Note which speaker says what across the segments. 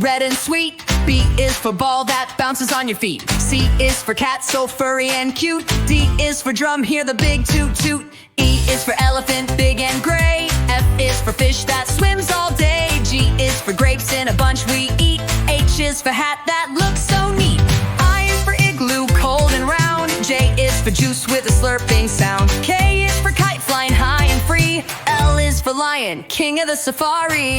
Speaker 1: red and sweet. B is for ball that bounces on your feet. C is for cat, so furry and cute. D is for drum, hear the big toot toot. E is for elephant, big and gray. F is for fish that swims all day. G is for grapes in a bunch we eat. H is for hat that looks so neat. I is for igloo, cold and round. J is for juice with a slurping sound. K is for kite, flying high and free. L is for lion, king of the safari.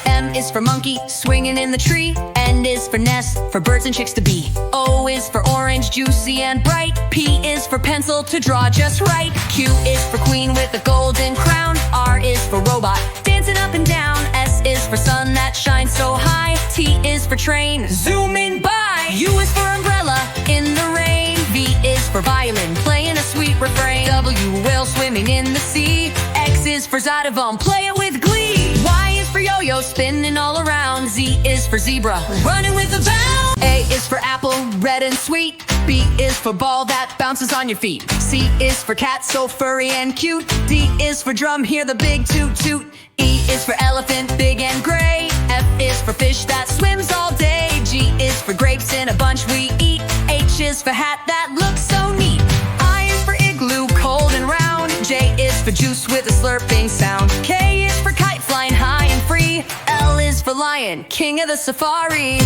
Speaker 1: M is for monkey, swinging in the tree. N is for nest, for birds and chicks to be. O is for orange, juicy and bright. P is for pencil, to draw just right. Q is for queen with a golden crown. R is for robot, dancing up and down. S is for sun that shines so high. T is for train, zooming by. U is for umbrella, in the rain. V is for violin, playing a sweet refrain. W, whale swimming in the sea. X is for Zydevom, play it with glee. Y is for yo-yo, spinning all around. Z is for zebra, running with a bound. A is for apple, red and sweet. B is for ball that bounces on your feet. C is for cat, so furry and cute. D is for drum, hear the big toot toot. E is for elephant, big and gray. F is for fish that swims all day. G is for grapes in a bunch we eat. H is for hat that looks so neat. I is for igloo, cold and round. J is for juice with a slurping sound. K is for kite, flying high and free. L is for lion, king of the safari.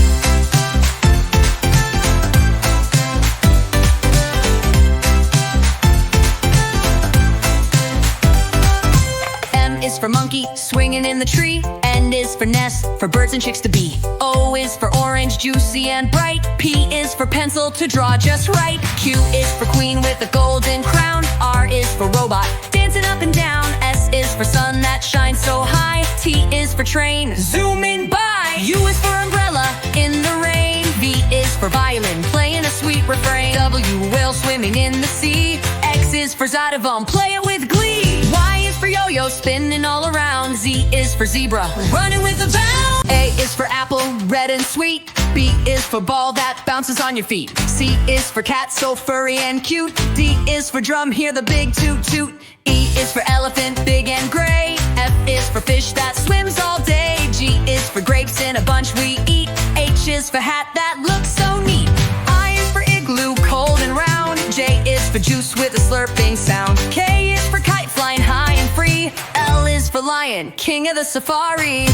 Speaker 1: M is for monkey, swinging in the tree. N is for nest, for birds and chicks to be. O is for orange, juicy and bright. P is for pencil, to draw just right. Q is for queen with a golden crown. R is for robot, dancing up and down. S is for sun that shines so high. T is for train, zooming by. U is for umbrella, in the rain. V is for violin, playing a sweet refrain. W, whale swimming in the sea. X is for Zydevom, play it with glee. Y is for yo-yo, spinning all around. Z is for zebra, running with a bound. A is for apple, red and sweet. B is for ball that bounces on your feet. C is for cat, so furry and cute. D is for drum, hear the big toot toot. E is for elephant, big and gray. F is for fish that swims all day. G is for grapes in a bunch we eat. H is for hat that looks so neat. I is for igloo, cold and round. J is for juice with a slurping sound. K is for kite, flying high and free. L is for lion, king of the safari.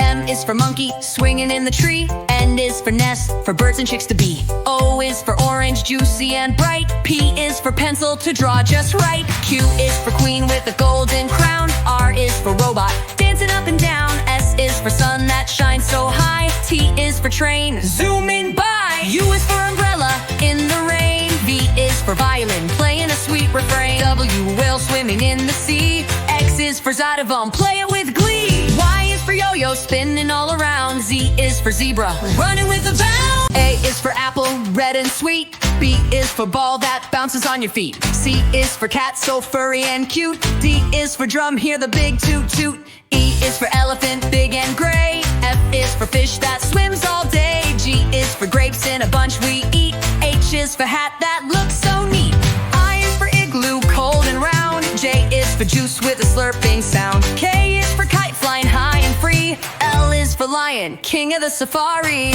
Speaker 1: M is for monkey, swinging in the tree. N is for nest, for birds and chicks to be. O is for orange, juicy and bright. P is for pencil, to draw just right. Q is for queen with a golden crown. R is for robot, dancing up and down. S is for sun that shines so high. T is for train, zooming by. U is for umbrella, in the rain. V is for violin, playing a sweet refrain. W, whale swimming in the sea. X is for Zydevom, play it with glee. Y is for yo-yo, spinning all around. Z is for zebra, running with a bound. A is for apple, red and sweet. B is for ball that bounces on your feet. C is for cat, so furry and cute. D is for drum, hear the big toot toot. E is for elephant, big and gray. F is for fish that swims all day. G is for grapes in a bunch we eat. H is for hat that looks so neat. I is for igloo, cold and round. J is for juice with a slurping sound. K is for kite, flying high and free. L is for lion, king of the safari.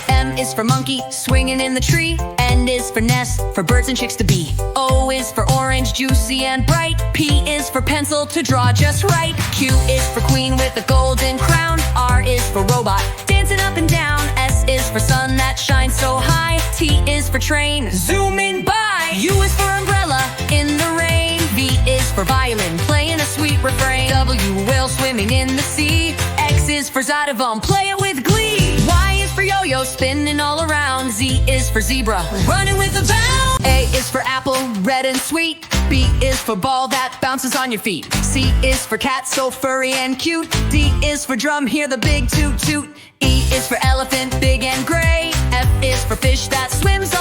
Speaker 1: M is for monkey, swinging in the tree. N is for nest, for birds and chicks to be. O is for orange, juicy and bright. P is for pencil, to draw just right. Q is for queen with a golden crown. R is for robot, dancing up and down. S is for sun that shines so high. T is for train, zooming by. U is for umbrella, in the rain. V is for violin, playing a sweet refrain. W, whale swimming in the sea. X is for Zydevom, play it with glee. Y is for yo-yo, spinning all around. Z is for zebra, running with a bound. A is for apple, red and sweet. B is for ball that bounces on your feet. C is for cat, so furry and cute. D is for drum, hear the big toot toot. E is for elephant, big and gray. F is for fish that swims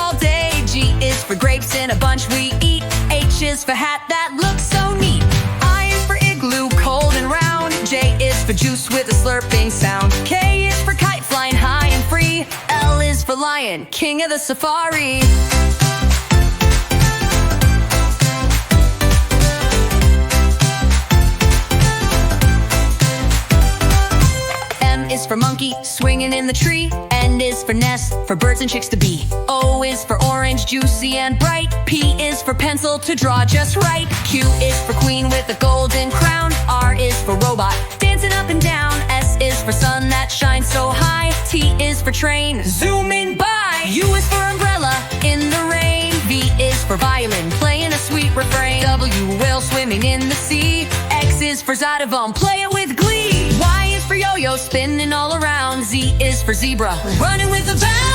Speaker 1: is for hat that looks so neat. I is for igloo, cold and round. J is for juice with a slurping sound. K is for kite flying high and free. L is for lion, king of the safari. M is for monkey, swinging in the tree. N is for nest, for birds and chicks to be. O is for orange, juicy and bright. P is for pencil, to draw just right. Q is for queen with a golden crown. R is for robot, dancing up and down. S is for sun that shines so high. T is for train, zooming by. U is for umbrella, in the rain. V is for violin, playing a sweet refrain. W, whale swimming in the sea. X is for Zydevom, play it with glee. Y is for yo-yo, spinning all around. Z is for zebra, running with a bound.